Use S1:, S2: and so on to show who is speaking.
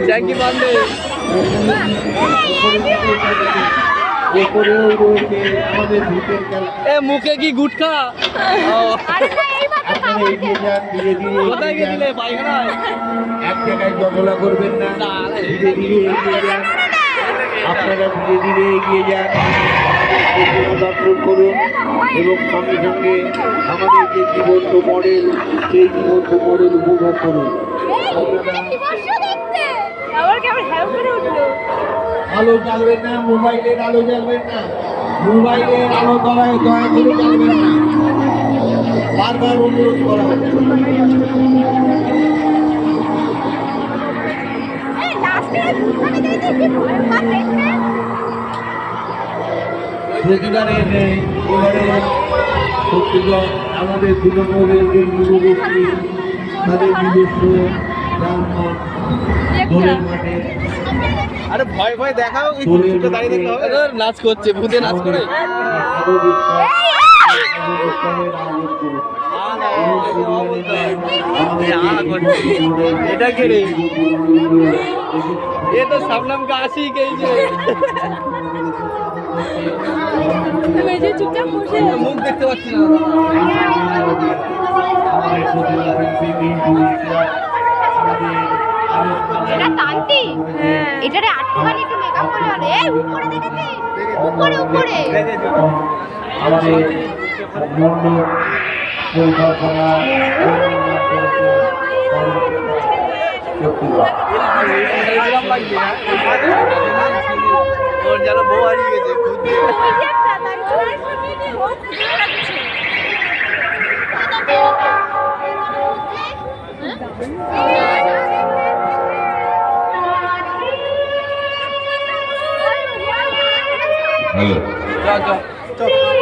S1: Chunky বান্ধে মুখে কি গুটখা কোথায় গেছিলে পায়খানায়?
S2: এক জায়গায় জটলা করবেন না, ধীরে ধীরে এগিয়ে যান। আপনারা ধীরে ধীরে এগিয়ে যান, দর্শন করুন এবং সঙ্গে সঙ্গে আমাদের যে জীবন্ত মডেল সেই জীবন্ত মডেল উপভোগ করুন। আলো জ্বালবেন না, মোবাইলের আলো জ্বালবেন না, মোবাইলের আলো দয়া করে জ্বালবেন না, বারবার অনুরোধ করা হচ্ছে। প্রতিবারের এবারে সত্যিকার আমাদের তৃণমূলের যে যুবগোষ্ঠী তাদের নিজস্ব গ্রামগঞ্জ দোলের মাঠে।
S1: আরে ভয় ভয় দেখাও, দাঁড়িয়ে দেখতে হবে। নাচ করছে, ভূতে নাচ করে। এটা কে রে? এ তো সামনাম কা আসি কে যে চুপচাপ বসে মুখ দেখতে পাচ্ছি না।
S3: এটা তান্তি, এটারে আটটুখানি একটু মেকআপ করলে ভালো। এই উপরে দেখেছি, উপরে উপরে
S2: আমাদের মন্ডল পরিকল্পনা
S1: ওর যেন বউ হারিয়ে গেছে।
S2: হ্যালো।